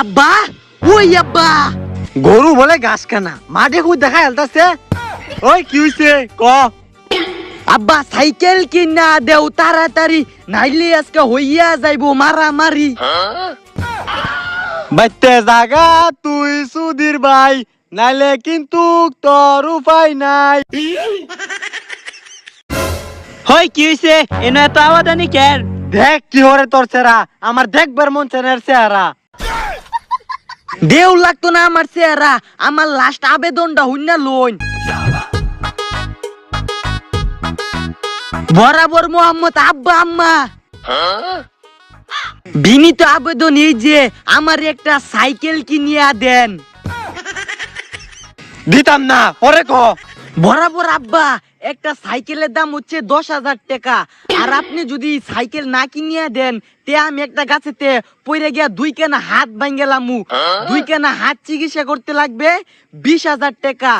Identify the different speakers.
Speaker 1: আব্বা, ওই আব্বা,
Speaker 2: গরু বলে ঘাস খানা মাঠে খুব দেখা হেলতাছে। ওই কি হইছে ক?
Speaker 1: আব্বা সাইকেল কিনা দেও তাড়াতাড়ি, নাইলে আজকে হইয়া যাইবো মারামারি।
Speaker 2: বাইতে জাগা তুই সুধীর ভাই, নাইলে কিন্তু তোর উপায় নাই।
Speaker 1: হই কি হইছে? এনে এত আওয়াদানি কেন?
Speaker 2: দেখ কি হরে তোর চেহারা, আমার দেখবার মন চেনের চেহারা।
Speaker 1: দেও লাগতো না আমার চেহারা, আমার লাস্ট আবেদনটা হইনা লইন। বরাবর মোহাম্মদ আব্বা আম্মা, বিনীত আবেদন এই যে আমার একটা সাইকেল কিনিয়া দেন।
Speaker 2: দিতাম না, পরে ক।
Speaker 1: বরাবর আব্বা, একটা সাইকেলের দাম হচ্ছে 10,000 টাকা, আর আপনি যদি সাইকেল না কিনিয়া দেন তে আমি একটা গাছেতে পড়ে গিয়া 2 কানা হাত ভাঙ্গেলামু, 2 কানা হাত চিকিৎসা করতে লাগবে 20,000 টাকা।